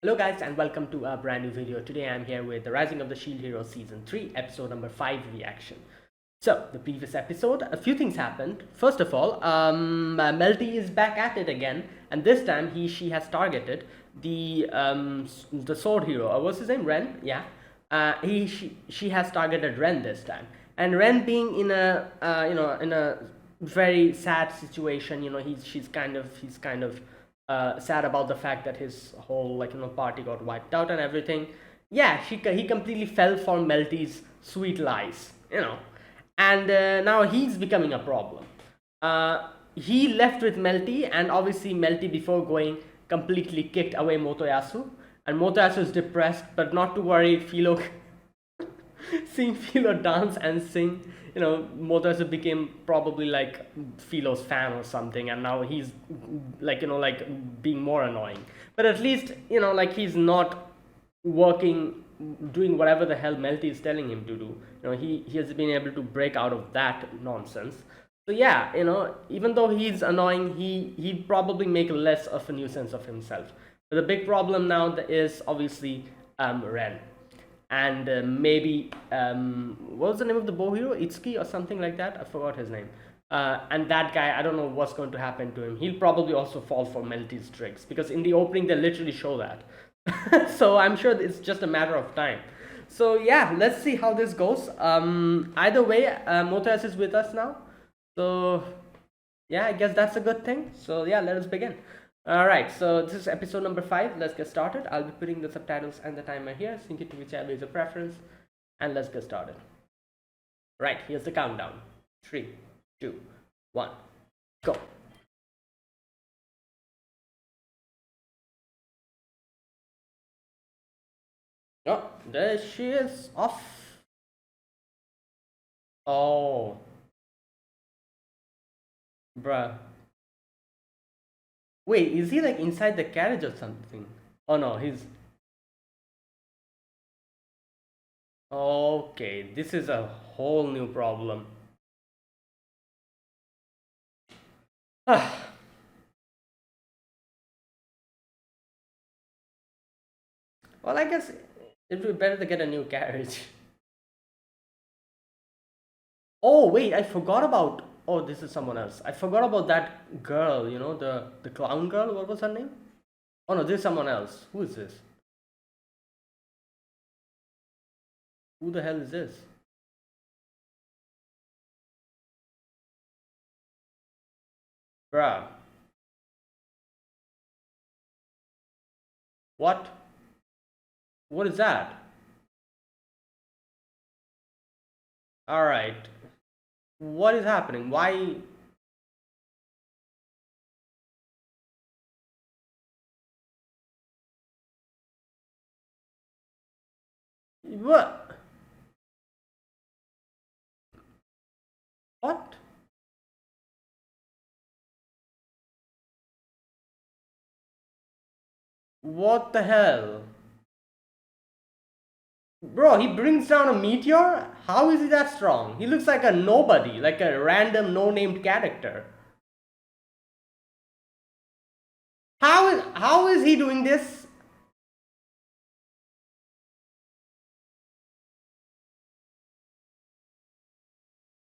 Hello guys and welcome to a brand new video. Today I'm here with the Rising of the Shield Hero Season 3 episode number 5 reaction. So the previous episode, a few things happened. First of all, Melty is back at it again, and this time she has targeted the sword hero. What's his name? Ren. Yeah. She has targeted Ren this time, and Ren being in a in a very sad situation. He's kind of sad about the fact that his whole party got wiped out and everything. Yeah, he completely fell for Melty's sweet lies. And now he's becoming a problem. He left with Melty, and obviously Melty before going completely kicked away Motoyasu, and Motoyasu is depressed, but not to worry. Philo seeing Philo dance and sing, Motoyasu became probably like Philo's fan or something, and now he's being more annoying. But at least he's not working, doing whatever the hell Melty is telling him to do. He has been able to break out of that nonsense. So yeah, even though he's annoying, he probably make less of a nuisance of himself. But the big problem now is obviously Ren, and maybe what was the name of the bow hero? Itsuki or something like that. I forgot his name. And that guy, I don't know what's going to happen to him. He'll probably also fall for Melty's tricks, because in the opening they literally show that. So I'm sure it's just a matter of time. So yeah, let's see how this goes. Either way, Motoyasu is with us now. So yeah, I guess that's a good thing. So yeah, let us begin. Alright, so this is episode number 5. Let's get started. I'll be putting the subtitles and the timer here. Sync it to whichever is your preference. And let's get started. Right, here's the countdown. 3, 2, 1, go. Oh, there she is, off. Oh. Bruh. Wait, is he like inside the carriage or something? Oh no, he's... Okay, this is a whole new problem. Well, I guess it would be better to get a new carriage. Oh, wait, I forgot about... Oh, this is someone else. I forgot about that girl, the clown girl. What was her name? Oh no, this is someone else. Who is this? Who the hell is this? Bruh. What? What is that? Alright. What is happening? Why? What? What? What the hell? Bro, he brings down a meteor? How is he that strong? He looks like a nobody, like a random no-named character. How is he doing this?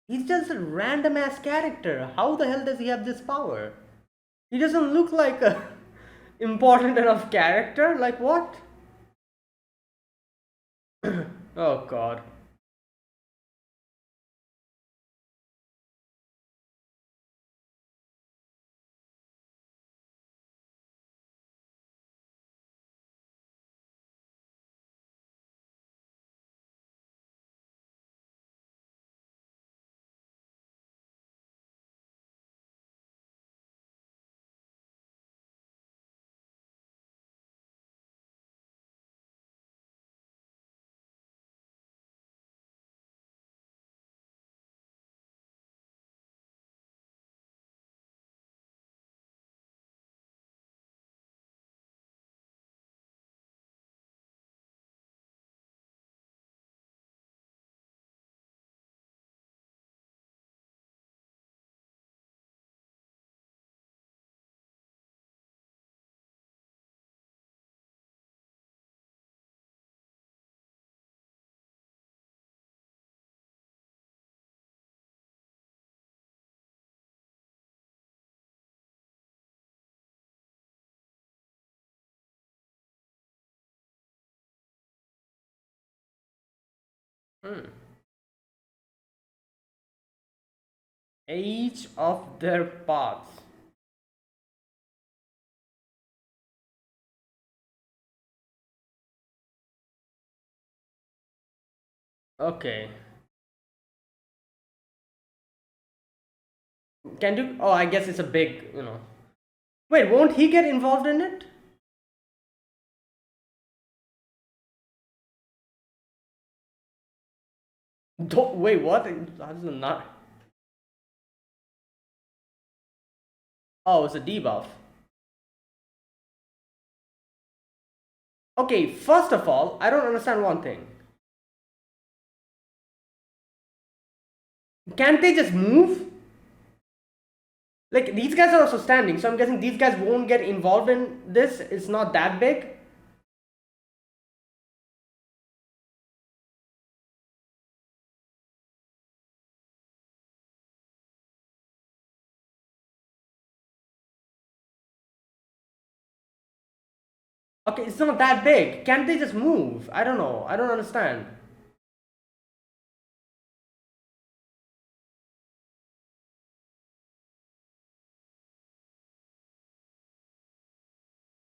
He's just a random ass character. How the hell does he have this power? He doesn't look like a important enough character. Like what? Oh god. Hmm. Each of their paths. Okay. Can you? Oh, I guess it's a big. Wait, won't he get involved in it? Don't, wait, what? That's not. Oh, it's a debuff. Okay, first of all, I don't understand one thing. Can't they just move? Like, these guys are also standing, so I'm guessing these guys won't get involved in this. It's not that big. Okay, it's not that big. Can't they just move? I don't know. I don't understand.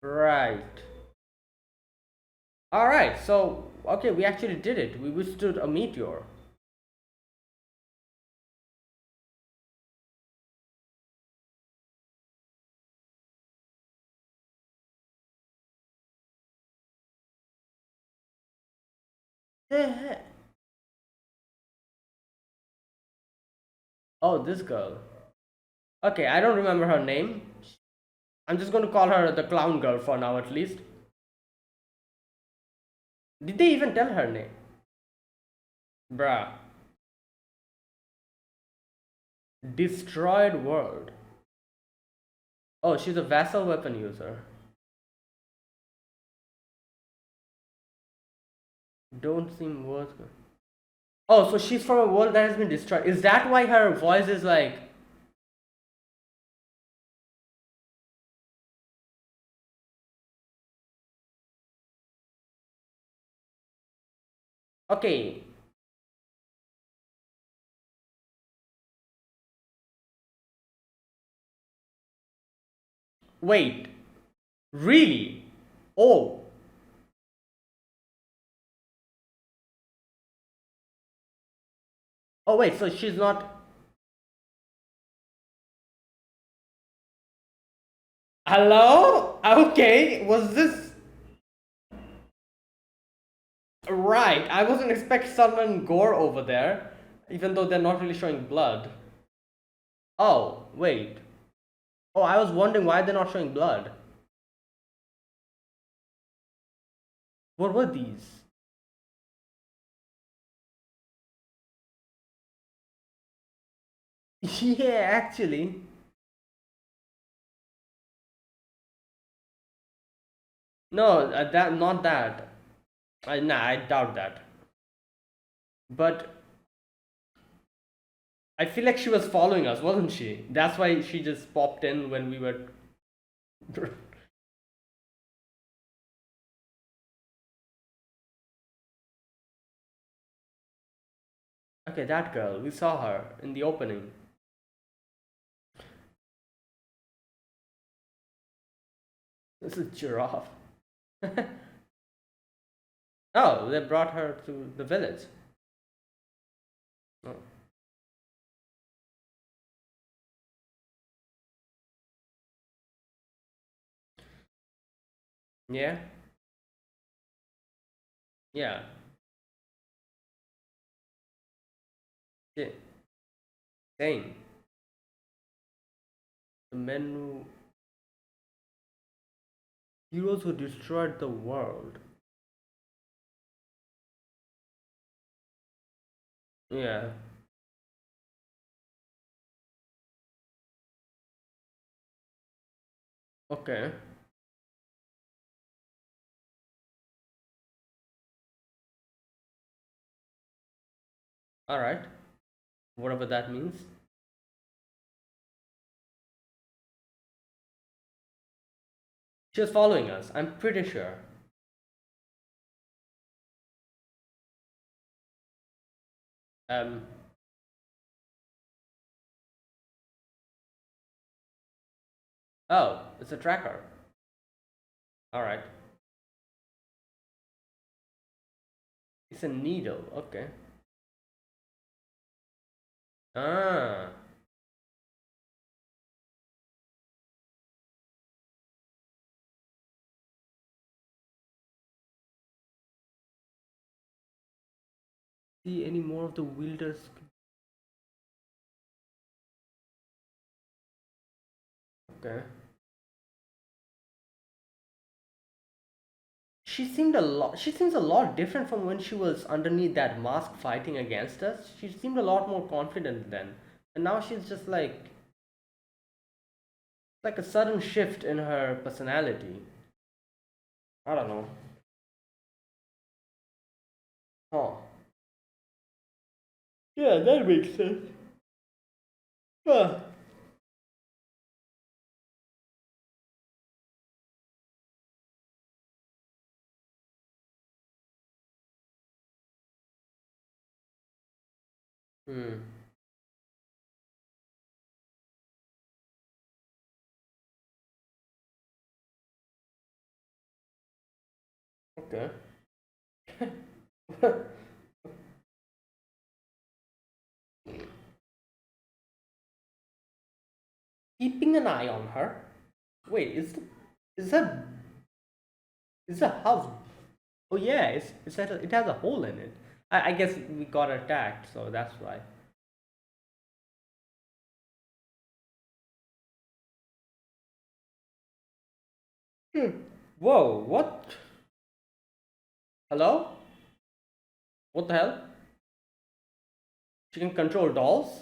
Right. Alright, so, okay, we actually did it. We withstood a meteor. The heck? Oh, this girl. Okay, I don't remember her name. I'm just going to call her the clown girl for now, at least. Did they even tell her name? Bruh. Destroyed world. Oh, she's a vassal weapon user. Don't seem worth. Oh, so she's from a world that has been destroyed. Is that why her voice is like. Okay. Wait. Really? Oh. Oh, wait, so she's not. Hello? Okay, was this. Right, I wasn't expecting someone gore over there, even though they're not really showing blood. Oh, wait. Oh, I was wondering why they're not showing blood. What were these? Yeah, actually. No, that not that. Nah, I doubt that. But I feel like she was following us, wasn't she? That's why she just popped in when we were. Okay, that girl. We saw her in the opening. This is giraffe. Oh, they brought her to the village. Oh. Yeah, yeah. Yeah. Same. The men who heroes who destroyed the world. Yeah. Okay. All right. Whatever that means. She was following us. I'm pretty sure. Um. Oh, it's a tracker. All right. It's a needle. Okay. Ah. See any more of the wielders? Okay. She seems a lot different from when she was underneath that mask fighting against us. She seemed a lot more confident then. And now she's just like a sudden shift in her personality. I don't know. Huh. Yeah, that makes sense. Huh. Hmm. Okay. Keeping an eye on her. Wait, is that is the house? Oh yeah, it's that it has a hole in it. I guess we got attacked, so that's why. Hmm. Whoa! What? Hello? What the hell? She can control dolls?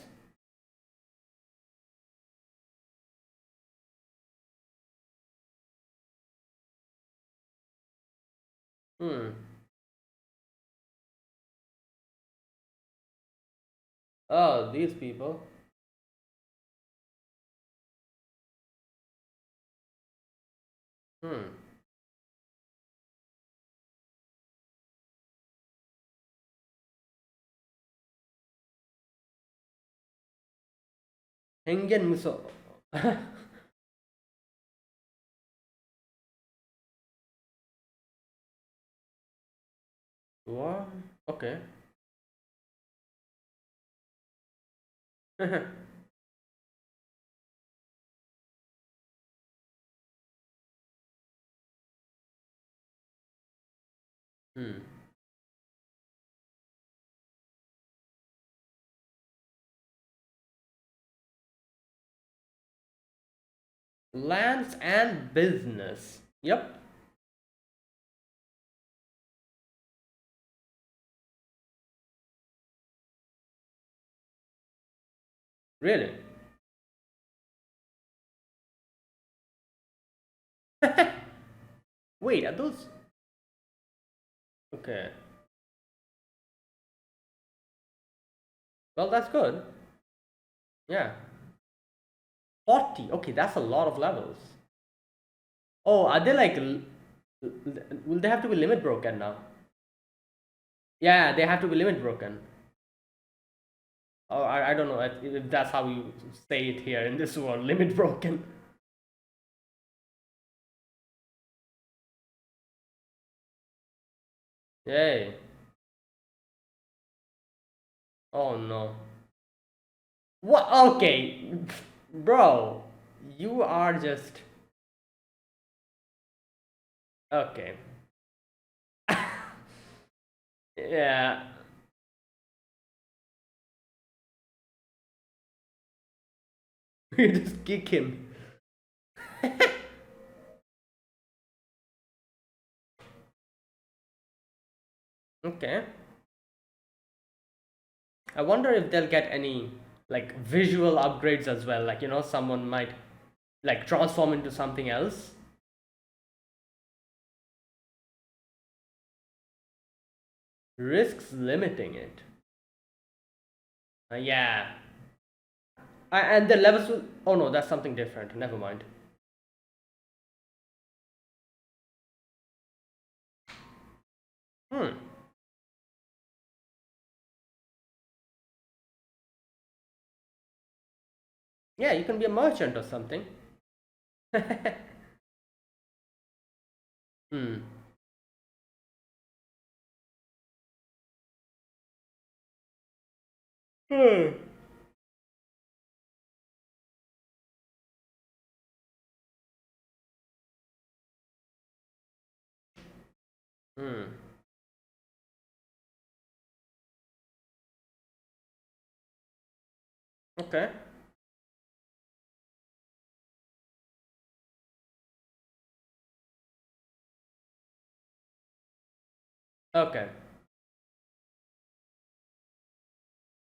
Hmm. Oh, these people. Hmm. Hengen Muso. What? Okay. Hmm. Lands and business. Yep. Really? Wait, are those? Okay. Well, that's good. Yeah. 40. Okay, that's a lot of levels. Oh, are they like? Will they have to be limit broken now? Yeah, they have to be limit broken. Oh, I don't know if that's how you say it here in this world. Limit broken. Yay. Oh no. What? Okay, bro. You are just okay. Yeah. You just kick him. Okay. I wonder if they'll get any like visual upgrades as well. Like, someone might like transform into something else. Risks limiting it. Yeah. And the levels will. Oh no, that's something different. Never mind. Hmm. Yeah, you can be a merchant or something. Hmm. Hmm. Hmm. Okay. Okay.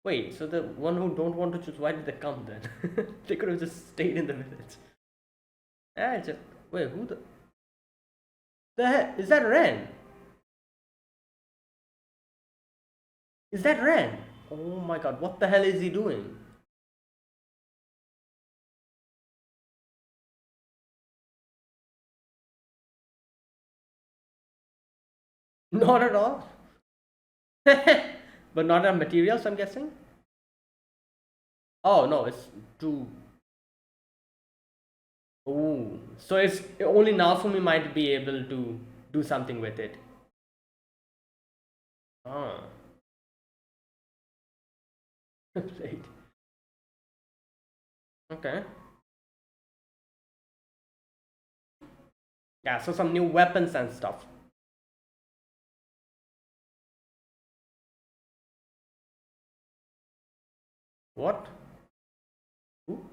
Wait, so the one who don't want to choose, why did they come then? They could have just stayed in the village. Ah, just wait, who the heck is that Ren? Is that Ren? Oh my god, what the hell is he doing? Not at all. But not on materials, I'm guessing. Oh no, it's too. Oh, so it's only Naofumi might be able to do something with it. Ah, right. Okay. Yeah, so some new weapons and stuff. What? Who?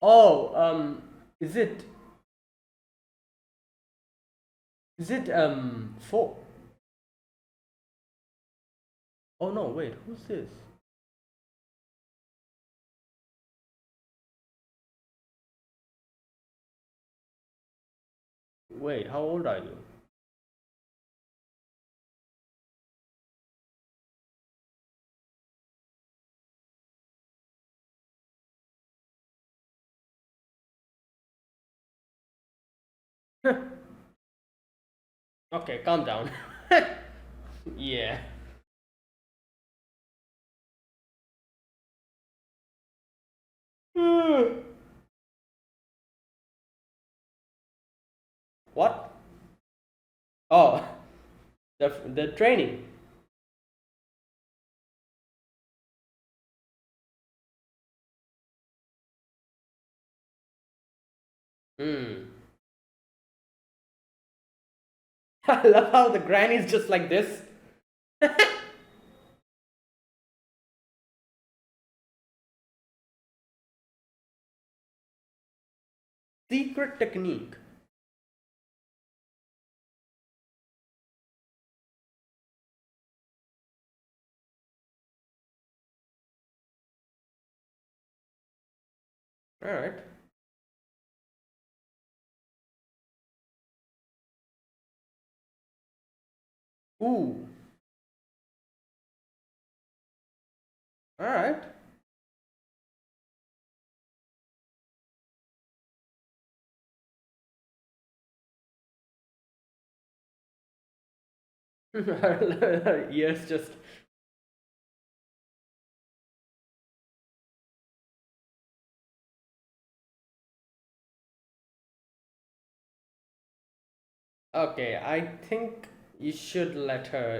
Oh, is it four? Oh no, wait, who's this? Wait, how old are you? Okay, calm down. Yeah. What? Oh, the training. Hmm. I love how the granny's just like this. Secret technique. All right. Ooh. All right. Yes, just okay. I think you should let her,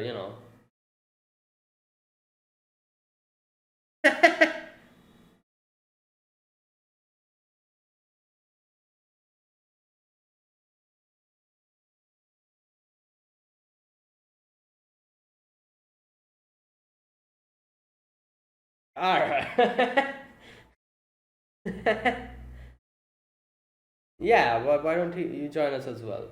All right. Yeah, why don't you join us as well?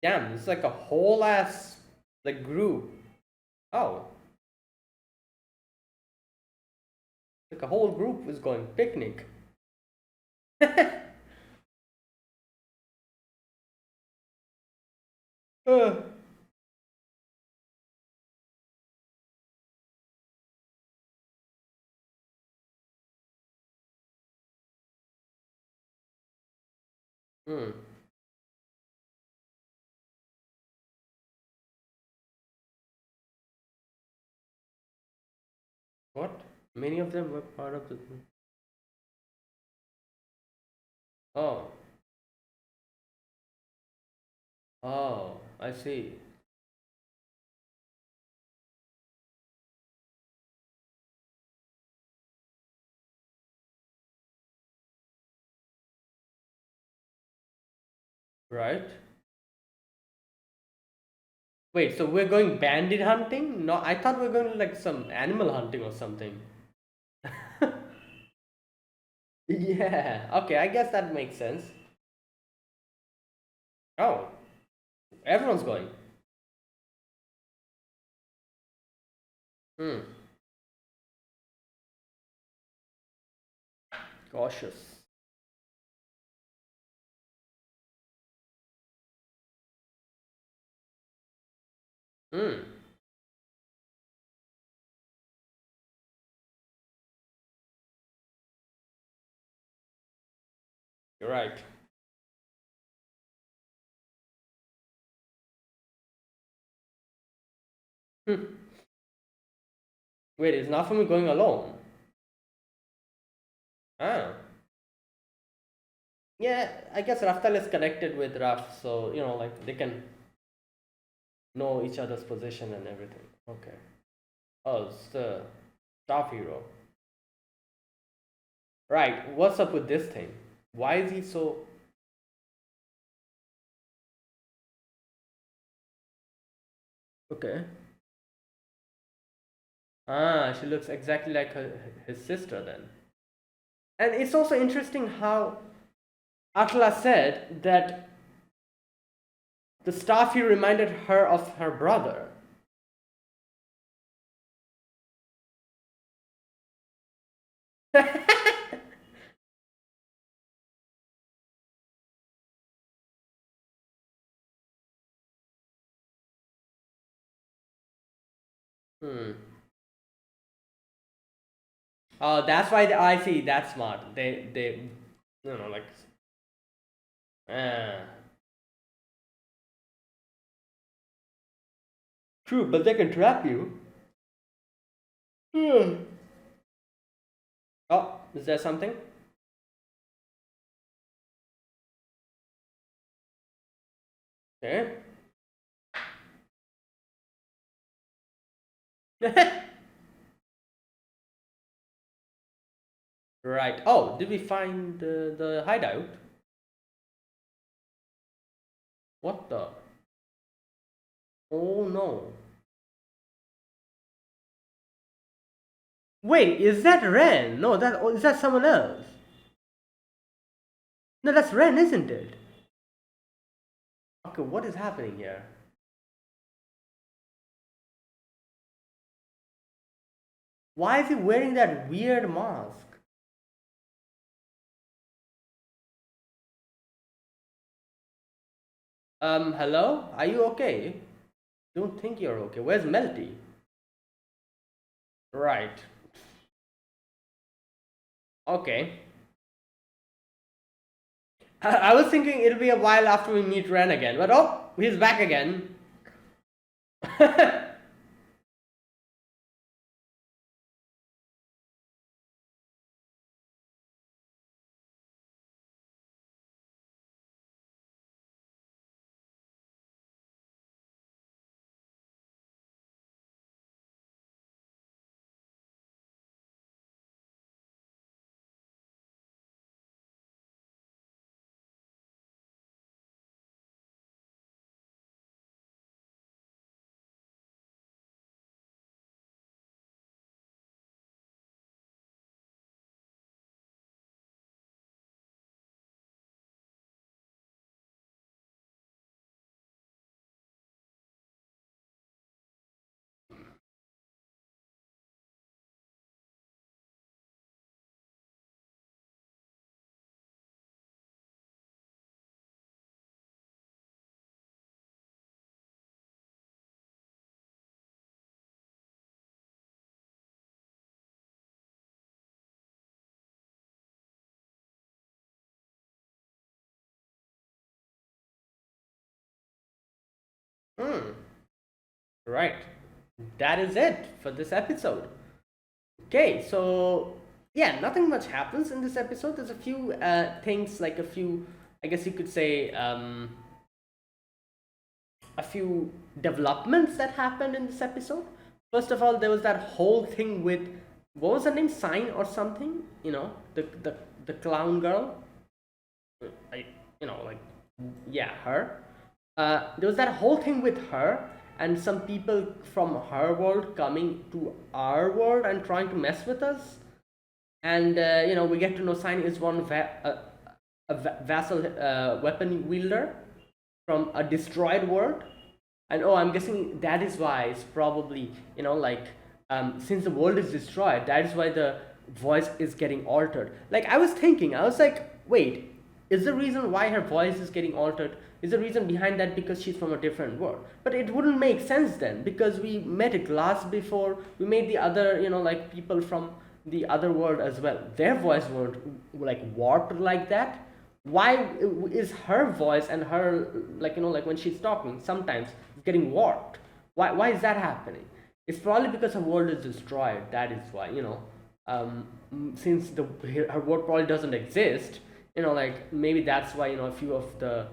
Damn, it's like a whole ass like group. Oh, like a whole group is going picnic. Uh, Hmm. What? Many of them were part of the. Oh. Oh, I see. Right. Wait, so we're going bandit hunting? No, I thought we are going like some animal hunting or something. Yeah. Okay, I guess that makes sense. Oh, everyone's going. Hmm. Cautious. Hmm. You're right. Hmm. Wait, is Nafumi going alone? Ah. Yeah, I guess Raftal is connected with Raf, so like they can know each other's position and everything. Okay. Oh, it's the staff hero. Right. What's up with this thing? Why is he so? Okay. Ah, she looks exactly like his sister then. And it's also interesting how Atla said that the staff hero reminded her of her brother. Hmm. Oh, that's why I see. That's smart. They, like, uh, true, but they can trap you. Hmm. Oh, is there something? Okay. Right. Oh, did we find the hideout? What the? Oh no. Wait, is that Ren? No, is that someone else? No, that's Ren, isn't it? Okay, what is happening here? Why is he wearing that weird mask? Hello? Are you okay? Don't think you're okay. Where's Melty? Right. Okay. I was thinking it'll be a while after we meet Ren again, but oh, he's back again. Right. That is it for this episode. Okay, so yeah, nothing much happens in this episode. There's a few things, like a few, I guess you could say, a few developments that happened in this episode. First of all, there was that whole thing with, what was her name, Sign or something? The clown girl. I, like, yeah, her. There was that whole thing with her and some people from her world coming to our world and trying to mess with us. And we get to know Sign is one vassal weapon wielder from a destroyed world. And oh, I'm guessing that is why it's probably, like, since the world is destroyed, that is why the voice is getting altered. Like, I was thinking, I was like, wait, is the reason why her voice is getting altered, is the reason behind that because she's from a different world? But it wouldn't make sense then, because we met a Glass before, we made the other, like, people from the other world as well. Their voice weren't like warped like that. Why is her voice and her, like, like when she's talking, sometimes it's getting warped? Why is that happening? It's probably because her world is destroyed. That is why, since her world probably doesn't exist, like, maybe that's why, a few of the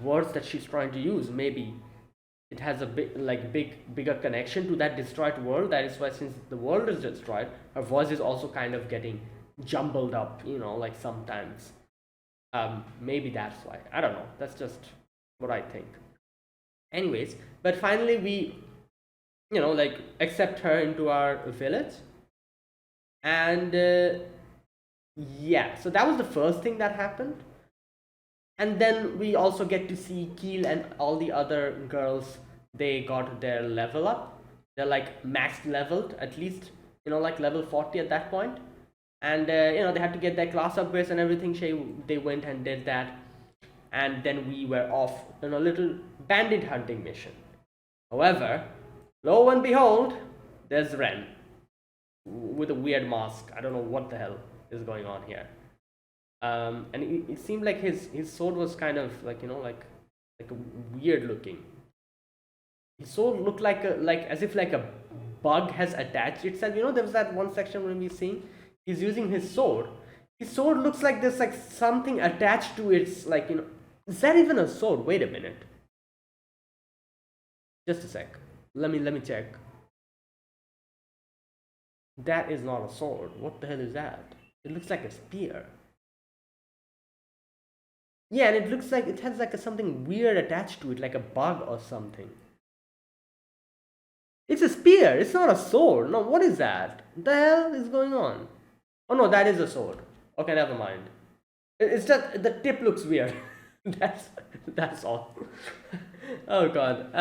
words that she's trying to use, maybe it has a bigger connection to that destroyed world. That is why, since the world is destroyed, her voice is also kind of getting jumbled up, like, sometimes. Maybe that's why. I don't know. That's just what I think. Anyways, but finally we, like, accept her into our village. And yeah, so that was the first thing that happened. And then we also get to see Keel and all the other girls. They got their level up. They're like max leveled, at least, like level 40 at that point. And they had to get their class upgrades and everything. They went and did that. And then we were off on a little bandit hunting mission. However, lo and behold, there's Ren with a weird mask. I don't know what the hell is going on here. And it seemed like his sword was kind of like, like a weird looking. His sword looked like as if like a bug has attached itself. There was that one section when we seen he's using his sword. His sword looks like there's like something attached to its, like, is that even a sword? Wait a minute. Just a sec. Let me check. That is not a sword. What the hell is that? It looks like a spear. Yeah, and it looks like it has like something weird attached to it, like a bug or something. It's a spear. It's not a sword. No, what is that? What the hell is going on? Oh no, that is a sword. Okay, never mind. It's just the tip looks weird. that's all. Oh god.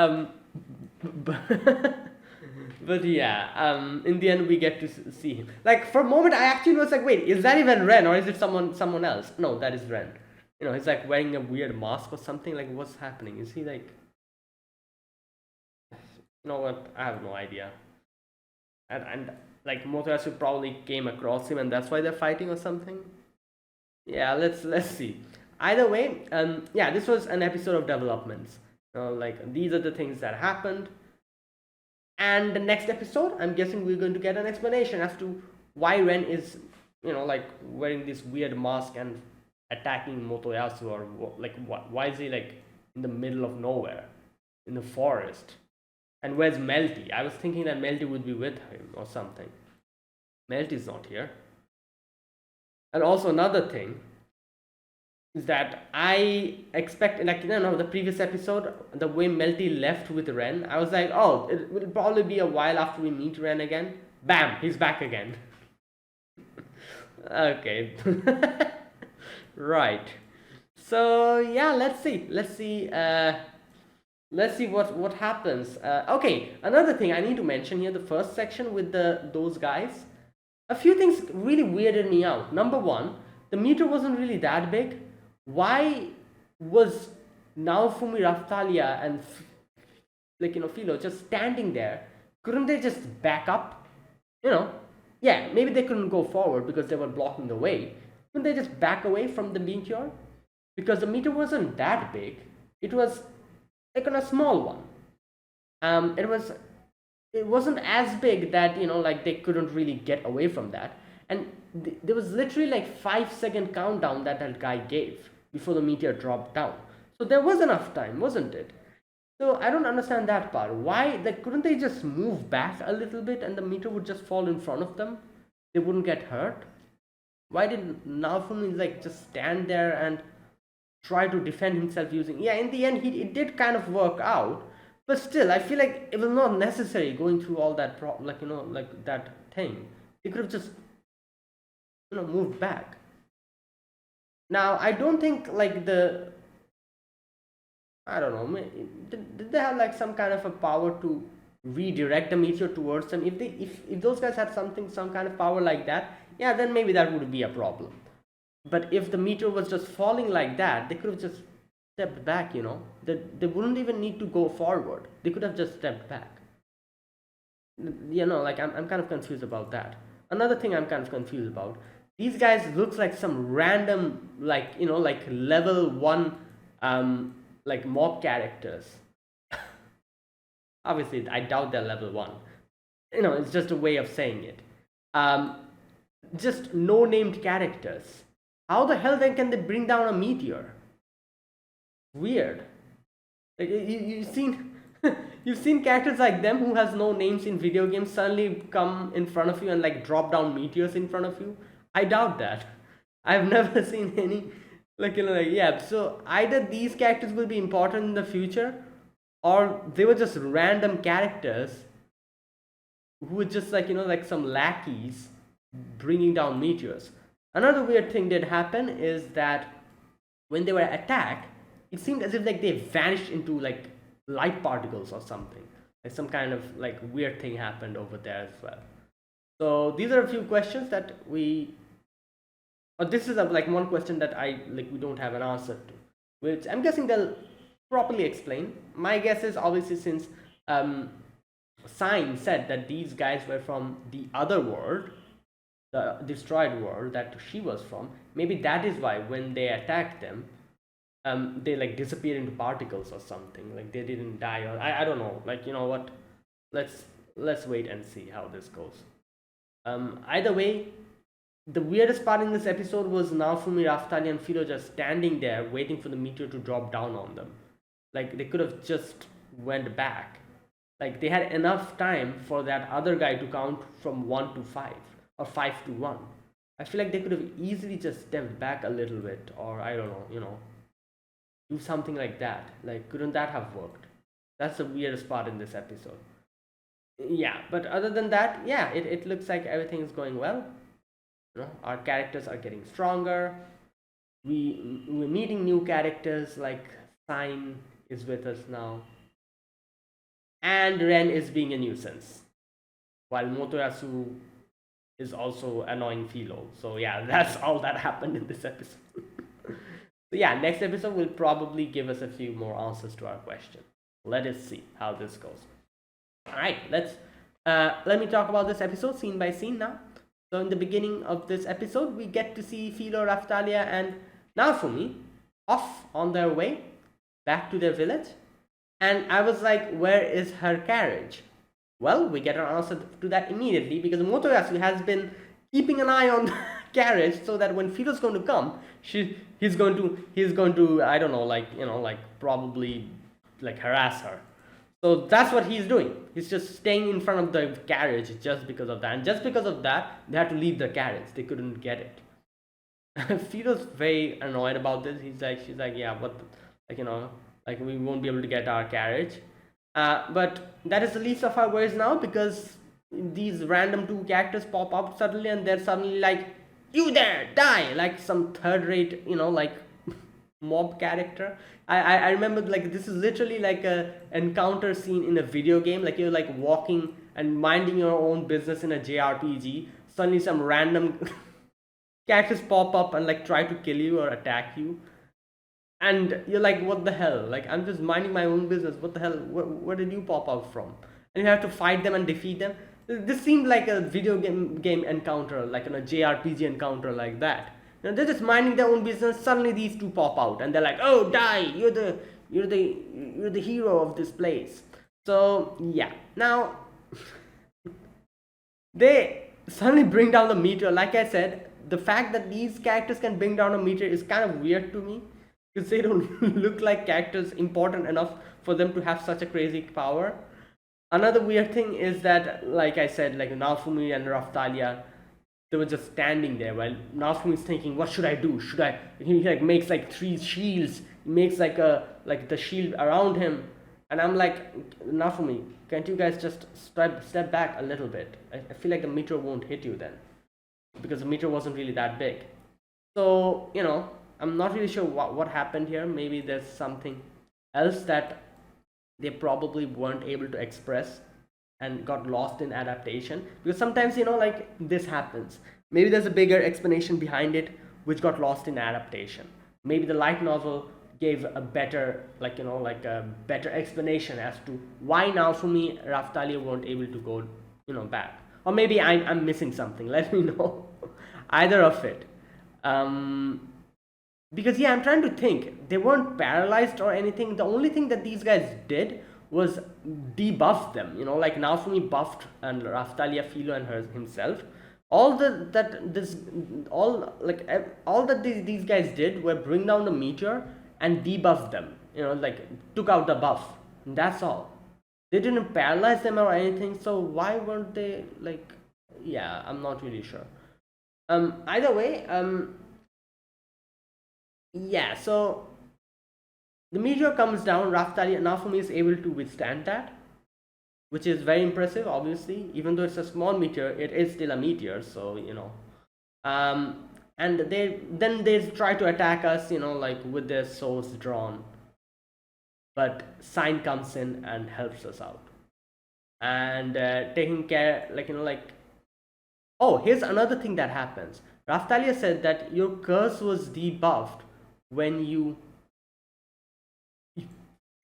But yeah, in the end we get to see him. Like, for a moment I actually was like, wait, is that even Ren or is it someone else? No, that is Ren. He's like wearing a weird mask or something. Like, what's happening? Is he like, what? I have no idea. And like Motoyasu probably came across him and that's why they're fighting or something. Yeah, let's see. Either way, yeah, this was an episode of developments. Like, these are the things that happened. And the next episode, I'm guessing we're going to get an explanation as to why Ren is, like, wearing this weird mask and attacking Motoyasu, or like, why is he like in the middle of nowhere, in the forest? And where's Melty? I was thinking that Melty would be with him or something. Melty's not here. And also another thing is that I expect, like, the previous episode, the way Melty left with Ren, I was like, oh, it will probably be a while after we meet Ren again. Bam, he's back again. Okay. Right. So yeah, let's see what happens. Okay, another thing I need to mention here, the first section with those guys, a few things really weirded me out. Number one, the meter wasn't really that big. Why was Naofumi, Raphtalia, and Philo just standing there? Couldn't they just back up? Yeah, maybe they couldn't go forward because they were blocking the way. Couldn't they just back away from the meteor? Because the meteor wasn't that big. It was like on a small one. It wasn't as big that like they couldn't really get away from that. And there was literally like 5 second countdown that guy gave before the meteor dropped down. So there was enough time, wasn't it? So I don't understand that part. Why, like, couldn't they just move back a little bit and the meteor would just fall in front of them? They wouldn't get hurt. Why did Naofumi like just stand there and try to defend himself using? Yeah, in the end, it did kind of work out, but still, I feel like it was not necessary going through all that like that thing. They could have just moved back. Now I don't think like I don't know. Did they have like some kind of a power to redirect the meteor towards them? If those guys had some kind of power like that, yeah, then maybe that would be a problem. But if the meteor was just falling like that, they could have just stepped back. They wouldn't even need to go forward. They could have just stepped back. Like I'm kind of confused about that. Another thing I'm kind of confused about. These guys looks like some random like level 1 like mob characters. Obviously I doubt they're level 1. It's just a way of saying it. Just no named characters. How the hell then can they bring down a meteor? Weird. Like you've seen you've seen characters like them who has no names in video games suddenly come in front of you and like drop down meteors in front of you. I doubt that. I've never seen any yeah. So either these characters will be important in the future, or they were just random characters who were just like some lackeys bringing down meteors. Another weird thing did happen is that when they were attacked, it seemed as if like they vanished into like light particles or something. Like some kind of like weird thing happened over there as well. So these are a few questions that this is like one question that we don't have an answer to, which I'm guessing they'll properly explain. My guess is obviously since Sign said that these guys were from the other world, the destroyed world that she was from, maybe that is why when they attacked them, they like disappeared into particles or something. Like they didn't die, or I don't know. Like what? Let's wait and see how this goes. Either way, the weirdest part in this episode was Naofumi, Raphtalia, and Philo just standing there waiting for the meteor to drop down on them. Like they could have just went back. Like they had enough time for that other guy to count from 1 to 5 or 5 to 1. I feel like they could have easily just stepped back a little bit, or I don't know, do something like that. Like couldn't that have worked? That's the weirdest part in this episode. Yeah, but other than that, yeah, it looks like everything is going well. Our characters are getting stronger. We're meeting new characters, like Sign is with us now, and Ren is being a nuisance, while Motoyasu is also annoying Philo. So yeah, that's all that happened in this episode. So yeah, next episode will probably give us a few more answers to our question. Let us see how this goes. All right, let me talk about this episode scene by scene now. So in the beginning of this episode, we get to see Philo, Raphtalia, and Naofumi off on their way back to their village. And I was like, where is her carriage? Well, we get an answer to that immediately, because Motoyasu has been keeping an eye on the carriage so that when Philo's going to come, he's going to I don't know, like probably like harass her. So that's what he's doing. He's just staying in front of the carriage just because of that. And just because of that, they had to leave the carriage. They couldn't get it. Philo's very annoyed about this. She's like, yeah, but like we won't be able to get our carriage. But that is the least of our worries now, because these random 2 characters pop up suddenly, and they're suddenly like, you there, die, like some third-rate, like mob character. I remember like this is literally like a encounter scene in a video game. Like you're like walking and minding your own business in a JRPG. Suddenly some random characters pop up and like try to kill you or attack you. And you're like, what the hell? Like I'm just minding my own business. What the hell? Where did you pop out from? And you have to fight them and defeat them. This seemed like a video game encounter, like a JRPG encounter like that. They're just minding their own business. Suddenly these 2 pop out, and they're like, "Oh, die! You're the hero of this place." So yeah, now they suddenly bring down the meteor. Like I said, the fact that these characters can bring down a meteor is kind of weird to me because they don't look like characters important enough for them to have such a crazy power. Another weird thing is that, like I said, like Naofumi and Raphtalia, they were just standing there while Naofumi is thinking, "What should I do? Should I?" He like makes like three shields, he makes like the shield around him, and I'm like, Naofumi, can't you guys just step back a little bit? I feel like the meteor won't hit you then, because the meteor wasn't really that big. So I'm not really sure what happened here. Maybe there's something else that they probably weren't able to express and got lost in adaptation, because sometimes like this happens. Maybe there's a bigger explanation behind it which got lost in adaptation. Maybe the light novel gave a better, like a better explanation as to why Naofumi Raphtalia weren't able to go back. Or maybe I'm missing something. Let me know. Either of it. Because yeah, I'm trying to think. They weren't paralyzed or anything. The only thing that these guys did was debuff them. Like Naofumi buffed and Raphtalia, Philo, and himself. All all that these guys did were bring down the meteor and debuff them. Like took out the buff. And that's all. They didn't paralyze them or anything. So why weren't they like? Yeah, I'm not really sure. Either way, yeah, so the meteor comes down. Raphtalia Naofumi is able to withstand that, which is very impressive. Obviously, even though it's a small meteor, it is still a meteor. So and they try to attack us, like with their swords drawn. But Sign comes in and helps us out, and taking care, oh, here's another thing that happens. Raphtalia said that your curse was debuffed when you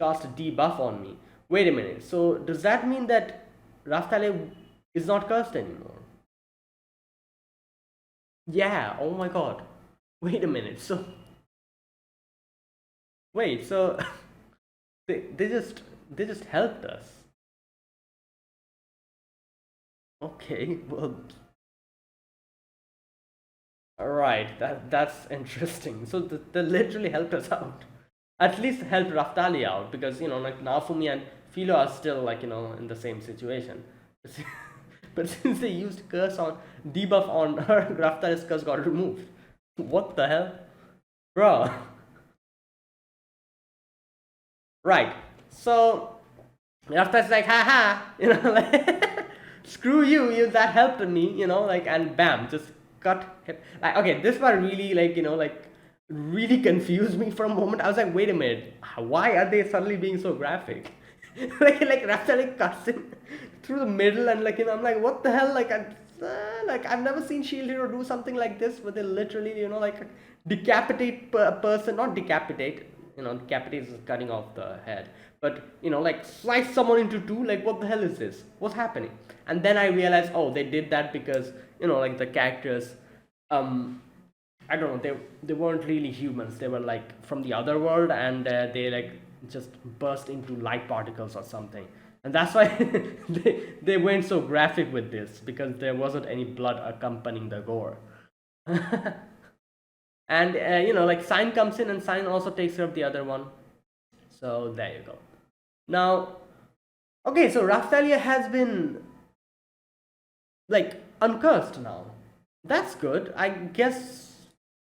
cast a debuff on me. Wait a minute. So does that mean that Raphtalia is not cursed anymore? Yeah. Oh my god. Wait a minute. So wait. So they just helped us. Okay. Well. All right. That's interesting. So they literally helped us out. At least helped Raphtalia out, because like Naofumi and Philo are still like in the same situation. But since they used curse on debuff on her, Raftalia's curse got removed. What the hell, bro? Right. So Raftalia's like, haha, like screw you, that helped me, like, and bam, just cut him. Like, okay, this part really like really confused me for a moment. I was like, wait a minute, why are they suddenly being so graphic? like Raftalic cuts him through the middle, and I'm like, what the hell? Like I've never seen Shield Hero do something like this, where they literally like decapitate a person, not decapitate. Decapitate is cutting off the head, but like slice someone into two. Like, what the hell is this? What's happening? And then I realized, oh, they did that because like the characters, I don't know, they weren't really humans. They were like from the other world, and they like just burst into light particles or something. And that's why they went so graphic with this, because there wasn't any blood accompanying the gore. And like Sign comes in, and Sign also takes care of the other one. So there you go. Now, okay, so Raphtalia has been like uncursed now. That's good. I guess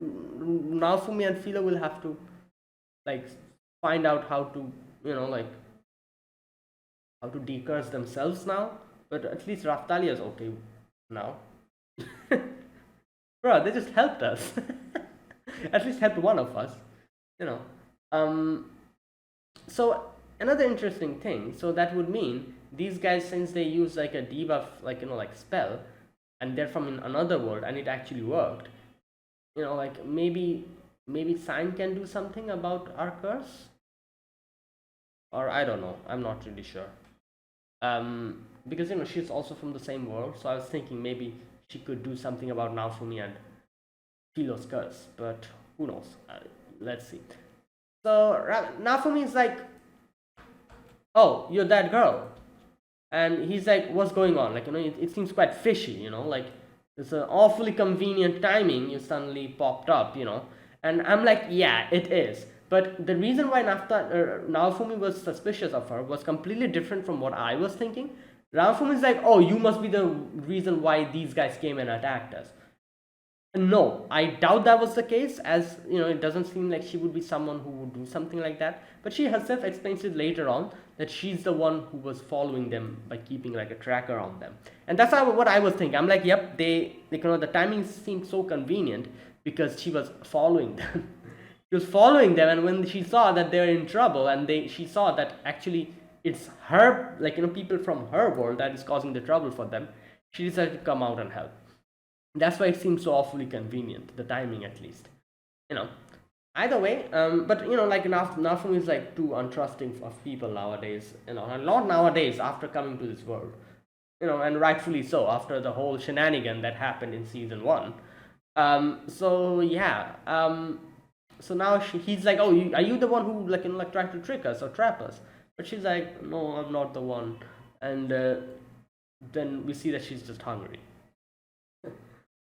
Naofumi and Philo will have to like find out how to like how to decurse themselves now. But at least Raphtalia is okay now. Bro, they just helped us. At least helped one of us. You know. So another interesting thing. So that would mean these guys, since they use like a debuff, like spell, and they're from another world, and it actually worked. Like maybe Sign can do something about our curse, or I don't know. I'm not really sure. Because she's also from the same world, so I was thinking maybe she could do something about Naofumi and Philo's curse, but who knows? Let's see. So Naofumi is like, oh, you're that girl. And he's like, what's going on? Like, it seems quite fishy, like it's an awfully convenient timing you suddenly popped up, and I'm like, yeah, it is. But the reason why Naofumi was suspicious of her was completely different from what I was thinking. Naofumi is like, oh, you must be the reason why these guys came and attacked us. No, I doubt that was the case, as it doesn't seem like she would be someone who would do something like that. But she herself explains it later on that she's the one who was following them by keeping like a tracker on them, and that's what I was thinking. I'm like, yep, the timing seemed so convenient because she was following them. She was following them, and when she saw that they're in trouble, and she saw that actually it's her, people from her world that is causing the trouble for them, she decided to come out and help. That's why it seems so awfully convenient, the timing at least. You know. Either way, but like Naofumi is like too untrusting of people nowadays. And not nowadays after coming to this world. And rightfully so after the whole shenanigan that happened in season one. So yeah. So now he's like, oh, are you the one who tried to trick us or trap us? But she's like, no, I'm not the one. And then we see that she's just hungry.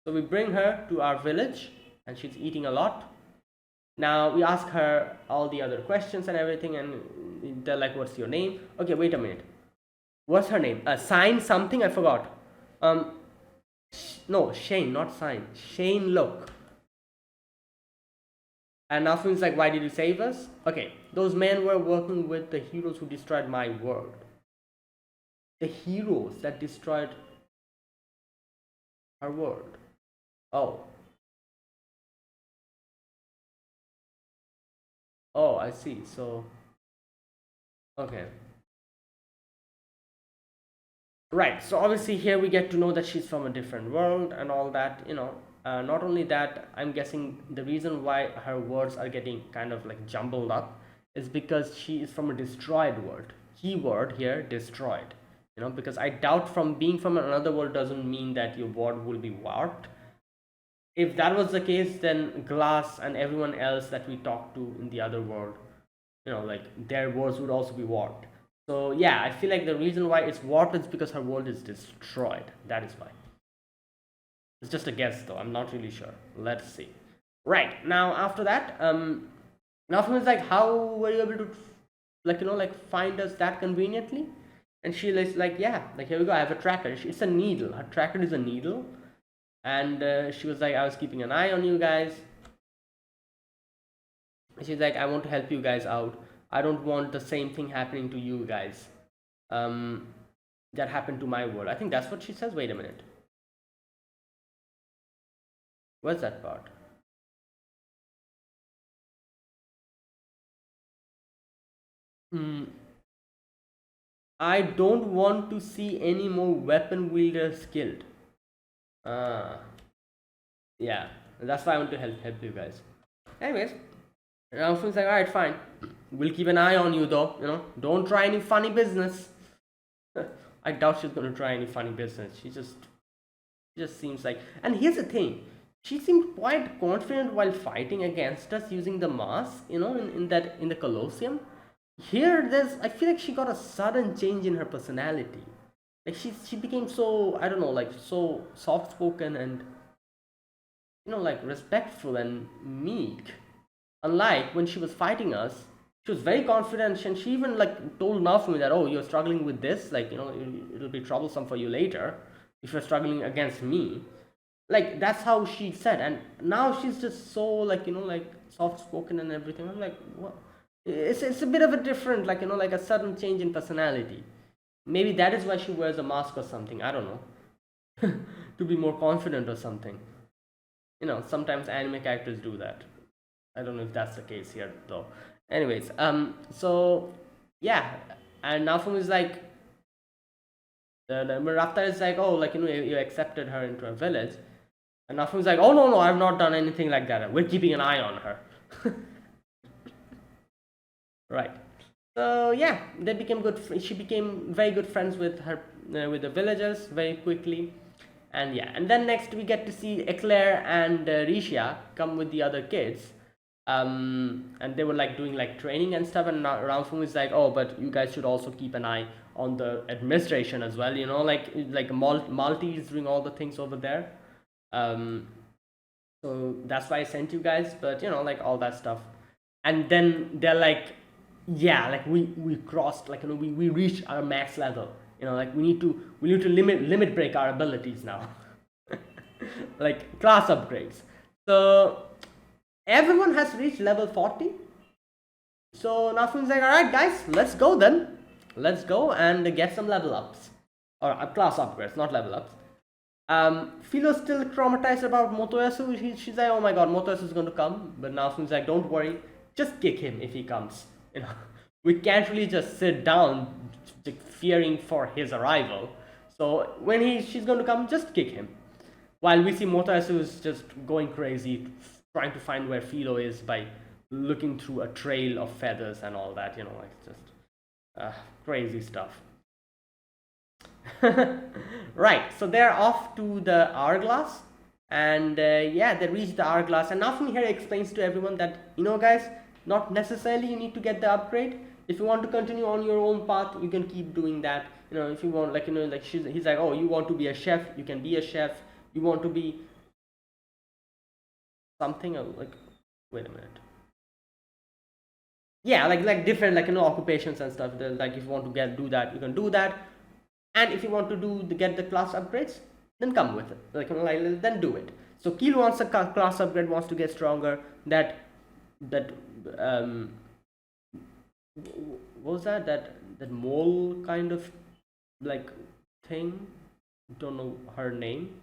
So we bring her to our village, and she's eating a lot. Now we ask her all the other questions and everything, and they're like, "What's your name?" Okay, wait a minute. What's her name? Sign something, I forgot. No, Shane, not Sign. Shane Look. And Naofumi's like, "Why did you save us?" Okay, those men were working with the heroes who destroyed my world. The heroes that destroyed our world. Oh. Oh, I see. So, okay. Right. So obviously here we get to know that she's from a different world and all that, not only that, I'm guessing the reason why her words are getting kind of like jumbled up is because she is from a destroyed world. Keyword here, destroyed. Because I doubt from being from another world doesn't mean that your world will be warped. If that was the case, then Glass and everyone else that we talked to in the other world, their worlds would also be warped. So yeah, I feel like the reason why it's warped is because her world is destroyed. That is why. It's just a guess though, I'm not really sure. Let's see. Right, now after that, Naofumi is like, how were you able to find us that conveniently? And she is like, yeah, here we go, I have a tracker. It's a needle. Her tracker is a needle. And she was like, I was keeping an eye on you guys. She's like, I want to help you guys out. I don't want the same thing happening to you guys that happened to my world. I think that's what she says. Wait a minute. What's that part? I don't want to see any more weapon wielders killed. Yeah, that's why I want to help you guys. Anyways, Naofumi's like, alright, fine. We'll keep an eye on you though, don't try any funny business. I doubt she's gonna try any funny business. She just seems like, and here's the thing, she seemed quite confident while fighting against us using the mask, in the Colosseum. Here I feel like she got a sudden change in her personality. Like she became so, I don't know, like so soft spoken and respectful and meek. Unlike when she was fighting us, she was very confident, and she even told Naofumi that, oh, you're struggling with this, it'll be troublesome for you later if you're struggling against me. That's how she said, and now she's just so soft spoken and everything. I'm like, what? It's a bit of a different, a sudden change in personality. Maybe that is why she wears a mask or something. I don't know. To be more confident or something. Sometimes anime characters do that. I don't know if that's the case here though. Anyways, so yeah, and Naofumi is like, the Rafta is like, oh, you accepted her into a village, and Naofumi is like, oh no, I've not done anything like that. We're keeping an eye on her. Right. So yeah, they became good. She became very good friends with her, with the villagers very quickly, and yeah. And then next we get to see Eclair and Rishia come with the other kids, And they were like doing like training and stuff, and Ramfung is like, oh, but you guys should also keep an eye on the administration as well, like Malti is doing all the things over there. um so that's why I sent you guys, but like all that stuff. And then they're like, yeah, like we crossed, like we reached our max level, like we need to limit break our abilities now. Like class upgrades. So everyone has reached level 40. So Nafu's like, all right, guys, let's go then. Let's go and get some level ups, or class upgrades, not level ups. Philo's still traumatized about Motoyasu. She's like, oh my god, Motoyasu is going to come. But Nafu's like, don't worry, just kick him if he comes. We can't really just sit down fearing for his arrival. So when she's going to come, just kick him. While we see Motoyasu is just going crazy, trying to find where Philo is by looking through a trail of feathers and all that, like just crazy stuff. Right, so they're off to the hourglass, and yeah, they reach the hourglass, and Nafumi here explains to everyone that, guys, not necessarily you need to get the upgrade. If you want to continue on your own path, you can keep doing that. If you want, like, he's like, oh, you want to be a chef, you can be a chef. You want to be something, like, wait a minute. Yeah, like different, like, occupations and stuff. Like, if you want to do that, you can do that. And if you want to get the class upgrades, then come with it. Like, then do it. So Keel wants a class upgrade, wants to get stronger. That what was that mole kind of like thing? Don't know her name.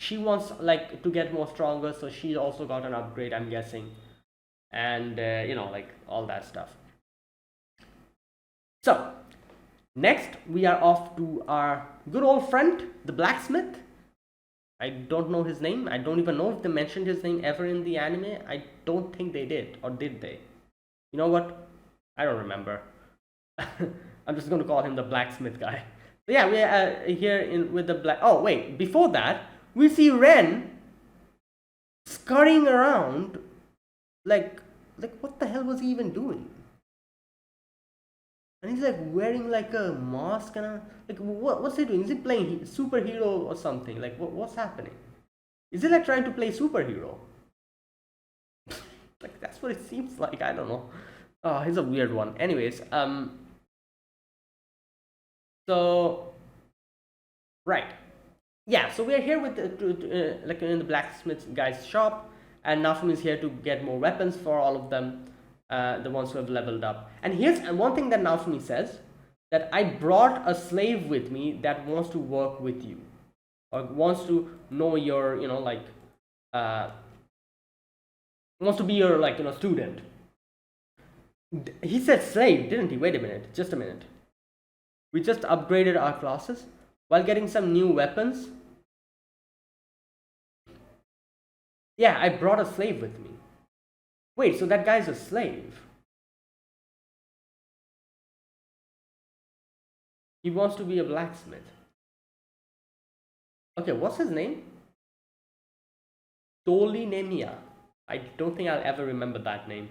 She wants, like, to get more stronger, so she also got an upgrade, I'm guessing. And like all that stuff. So next we are off to our good old friend, the blacksmith. I don't know his name. I don't even know if they mentioned his name ever in the anime. I don't think they did, or did they? You know what, I don't remember. I'm just going to call him the blacksmith guy. So yeah, we are here with the black. Oh wait, before that we see Ren scurrying around, like what the hell was he even doing? And he's like wearing like a mask and like what's he doing? Is he playing superhero or something? Like what's happening? Is he like trying to play superhero? Like that's what it seems like. I don't know. Oh, he's a weird one. Anyways, so right. Yeah, so we're here with like in the blacksmith guy's shop, and Nafum is here to get more weapons for all of them, the ones who have leveled up. And here's one thing that Nafumi says, that I brought a slave with me that wants to work with you, or wants to know your, wants to be your, student. He said slave, didn't he? Wait a minute, just a minute. We just upgraded our classes while getting some new weapons. Yeah, I brought a slave with me. Wait, so that guy's a slave. He wants to be a blacksmith. Okay, what's his name? Toli Nemia. I don't think I'll ever remember that name.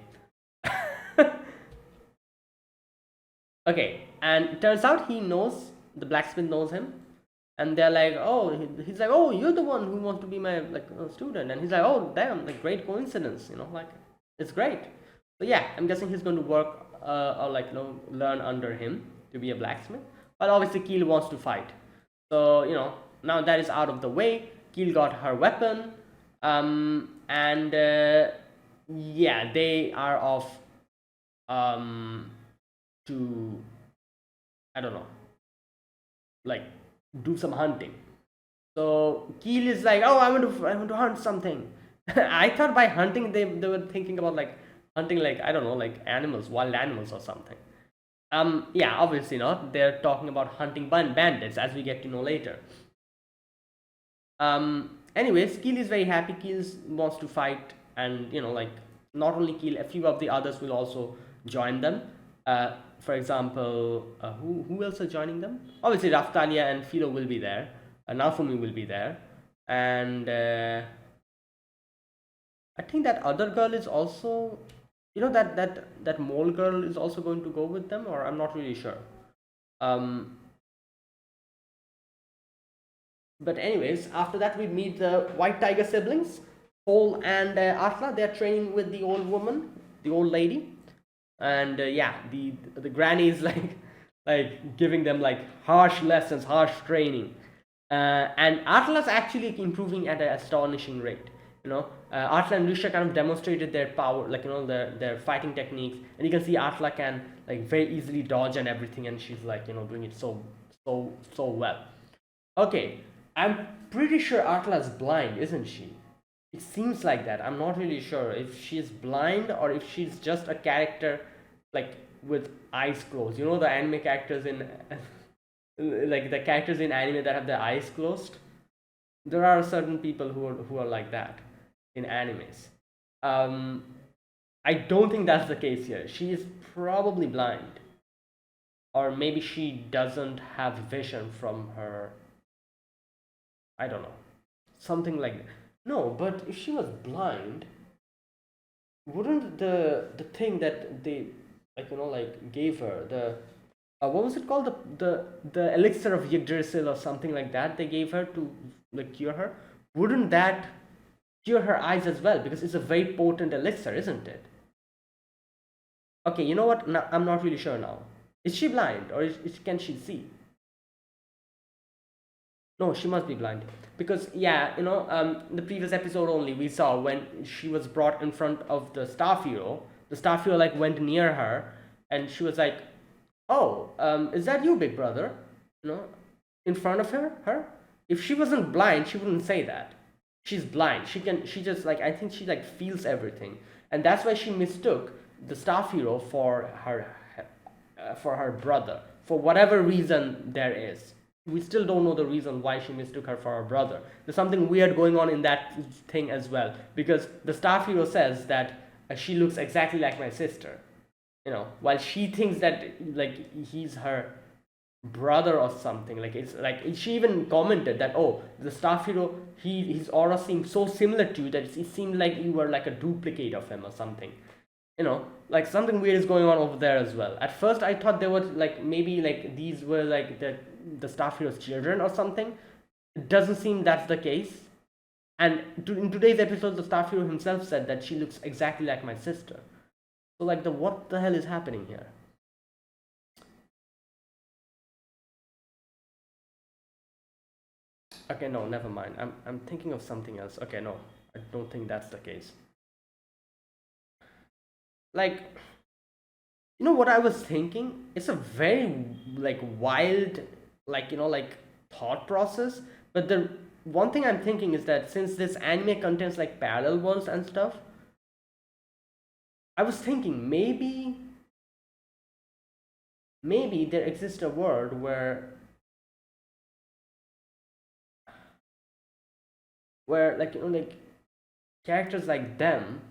Okay, and it turns out he knows, the blacksmith knows him. And they're like, oh, he's like, oh, you're the one who wants to be my student. And he's like, oh, damn, like great coincidence, like it's great. So yeah, I'm guessing he's going to work or learn under him to be a blacksmith. But obviously Keel wants to fight. So now that is out of the way. Keel got her weapon, and yeah, they are off to, I don't know, like do some hunting. So Keel is like, oh, I want to hunt something. I thought by hunting they were thinking about like hunting, like, I don't know, like animals, wild animals or something. Yeah, obviously not. They're talking about hunting bandits, as we get to know later. Anyways, Keel is very happy. Keel wants to fight, and like not only Keel, a few of the others will also join them. For example, who else are joining them? Obviously, Raftalia and Philo will be there. Nafumi will be there, and I think that other girl is also, that mole girl is also going to go with them, or I'm not really sure. Um, but anyways, after that we meet the White Tiger siblings, Paul and Atla. They're training with the old woman, the old lady, and yeah, the granny is like giving them like harsh lessons, harsh training, and Atlas actually improving at an astonishing rate. Atla and Risha kind of demonstrated their power, like their fighting techniques, and you can see Atla can like very easily dodge and everything, and she's like doing it so well. Okay, I'm pretty sure Atla is blind, isn't she? It seems like that. I'm not really sure if she's blind or if she's just a character like with eyes closed. The anime characters in like the characters in anime that have their eyes closed. There are certain people who are like that in animes. Um, I don't think that's the case here. She is probably blind, or maybe she doesn't have vision from her. I don't know, something like that. No, but if she was blind, wouldn't the thing that they gave her, the what was it called, the elixir of Yggdrasil or something like that, they gave her to like cure her, wouldn't that cure her eyes as well, because it's a very potent elixir, isn't it? Okay, you know what, now, I'm not really sure now. Is she blind, or can she see? No, she must be blind, because yeah, the previous episode only we saw when she was brought in front of the staff hero. The staff hero like went near her, and she was like, "Oh, is that you, big brother?" You know, in front of her. If she wasn't blind, she wouldn't say that. She's blind. She can. She just like, I think she like feels everything, and that's why she mistook the staff hero for her brother, for whatever reason there is. We still don't know the reason why she mistook her for her brother. There's something weird going on in that thing as well, because the staff hero says that she looks exactly like my sister, while she thinks that like he's her brother or something. Like, it's like she even commented that, oh, the staff hero, his aura seemed so similar to you that it seemed like you were like a duplicate of him or something. Like something weird is going on over there as well. At first I thought there was like maybe like these were like the staff hero's children or something. It doesn't seem that's the case. And in today's episode, the staff hero himself said that she looks exactly like my sister. So like, what the hell is happening here? Okay, no, never mind. I'm thinking of something else. Okay, no, I don't think that's the case. Like, what I was thinking? It's a very like wild, like thought process. But the one thing I'm thinking is that since this anime contains like parallel worlds and stuff, I was thinking maybe there exists a world where like characters like them,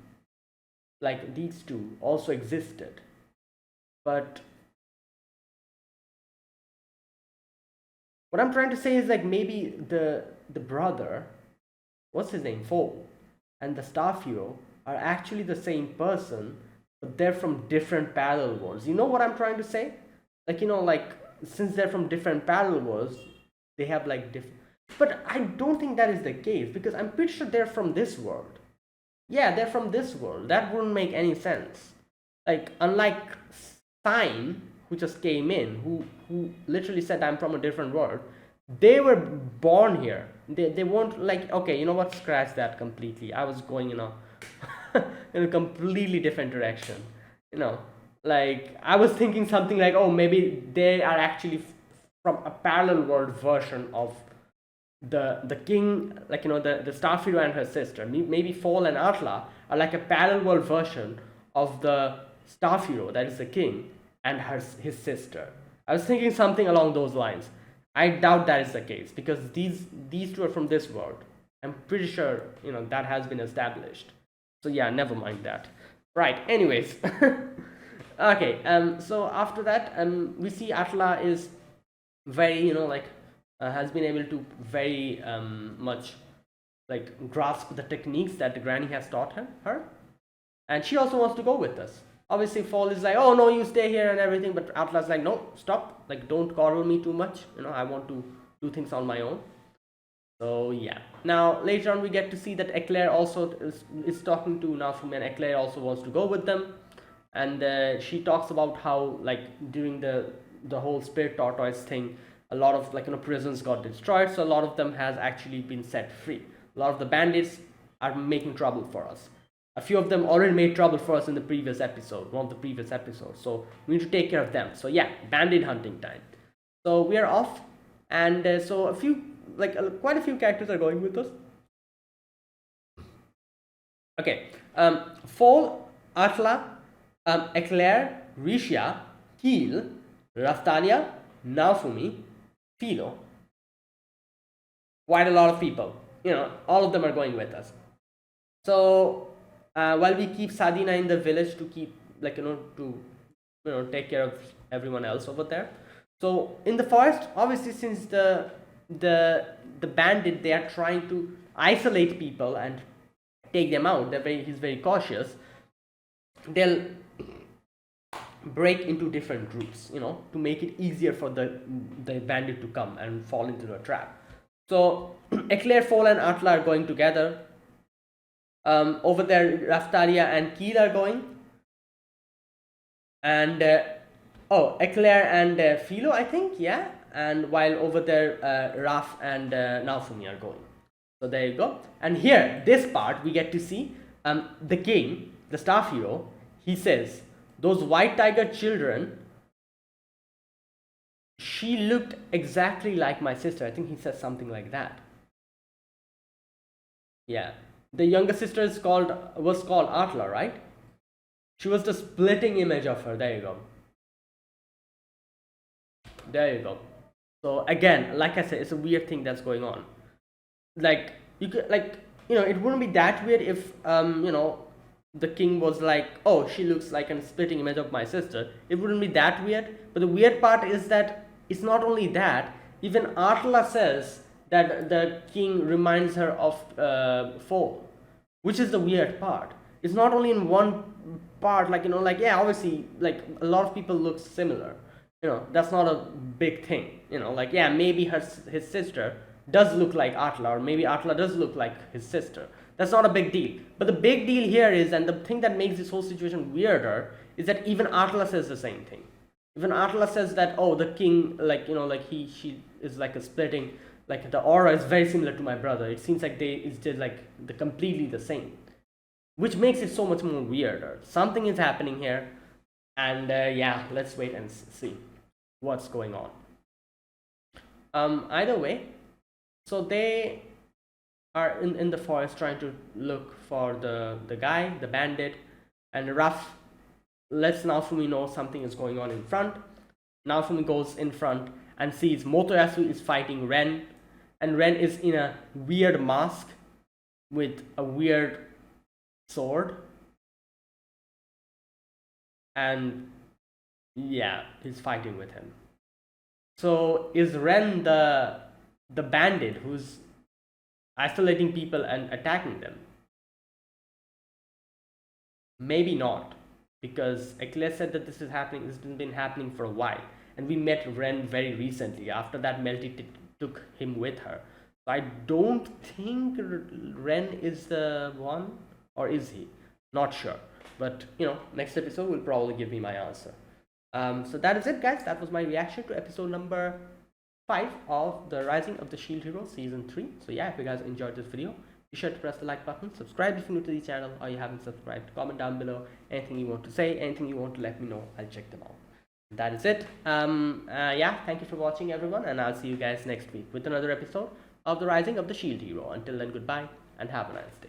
like these two, also existed, but what I'm trying to say is like maybe the brother, what's his name, Foe, and the staff hero are actually the same person, but they're from different parallel worlds. You know what I'm trying to say? Like, like since they're from different parallel worlds, they have like different. But I don't think that is the case, because I'm pretty sure they're from this world. Yeah, they're from this world. That wouldn't make any sense. Like, unlike Sign, who just came in, who literally said I'm from a different world, they were born here. They won't like, okay, you know what? Scratch that completely. I was going in a completely different direction. Like I was thinking something like, oh, maybe they are actually from a parallel world version of the king, like the staff hero and her sister. Maybe Fall and Atla are like a parallel world version of the staff hero, that is the king, and his sister. I was thinking something along those lines. I doubt that is the case, because these two are from this world. I'm pretty sure that has been established. So yeah, never mind that. Right. Anyways, okay. So after that, we see Atla is very, has been able to very much like grasp the techniques that the granny has taught her. And she also wants to go with us. Obviously, Fall is like, oh no, you stay here and everything, but Atlas is like, no, stop, like don't coddle me too much. I want to do things on my own. So yeah. Now later on, we get to see that Eclair also is talking to Naofumi, and Eclair also wants to go with them. And she talks about how like during the whole spirit tortoise thing, a lot of prisons got destroyed, so a lot of them has actually been set free. A lot of the bandits are making trouble for us. A few of them already made trouble for us in the previous episode, one of the previous episodes. So we need to take care of them. So yeah, bandit hunting time. So we are off, and so a few, quite a few characters are going with us. Okay, Fall, Atla, Eclair, Risha, Keel, Raftalia, Naofumi, Philo. Quite a lot of people. All of them are going with us. So while we keep Sadina in the village to keep take care of everyone else over there. So in the forest, obviously, since the bandit, they are trying to isolate people and take them out. He's very cautious. They'll break into different groups, to make it easier for the bandit to come and fall into the trap. So Eclair, Fall, and Atla are going together. Over there, Raftalia and Keel are going. And Eclair and Philo, I think, yeah. And while over there, Raf and Naofumi are going. So there you go. And here, this part, we get to see the king, the staff hero. He says, those white tiger children, she looked exactly like my sister. I think he says something like that. Yeah. The younger sister was called Atla, right? She was the splitting image of her. There you go. There you go. So again, like I said, it's a weird thing that's going on. Like you could, it wouldn't be that weird if the king was like, oh, she looks like a splitting image of my sister. It wouldn't be that weird. But the weird part is that it's not only that. Even Atla says that the king reminds her of Fall, which is the weird part. It's not only in one part, yeah, obviously, a lot of people look similar. That's not a big thing. Yeah, maybe his sister does look like Atla, or maybe Atla does look like his sister. That's not a big deal. But the big deal here is, and the thing that makes this whole situation weirder, is that even Atla says the same thing. Even Atla says that, oh, the king, she is like a splitting, the aura is very similar to my brother. It seems like it's just the completely the same, which makes it so much more weirder. Something is happening here, and yeah, let's wait and see what's going on. Either way, so they are in the forest trying to look for the guy, the bandit, and Raf lets Naofumi know something is going on in front. Naofumi goes in front and sees Motoyasu is fighting Ren, and Ren is in a weird mask with a weird sword, and yeah, he's fighting with him. So is Ren the bandit who's isolating people and attacking them? Maybe not, because Eclair said that this is happening. This has been happening for a while, and we met Ren very recently. After that, Melty took him with her. So I don't think Ren is the one, or is he? Not sure. But next episode will probably give me my answer. So that is it, guys. That was my reaction to episode number 5 of the Rising of the Shield Hero season 3. So yeah, if you guys enjoyed this video, be sure to press the like button, subscribe if you're new to the channel or you haven't subscribed, comment down below anything you want to say, anything you want to let me know. I'll check them out. That is it. Yeah, thank you for watching, everyone, and I'll see you guys next week with another episode of the Rising of the Shield Hero. Until then, goodbye and have a nice day.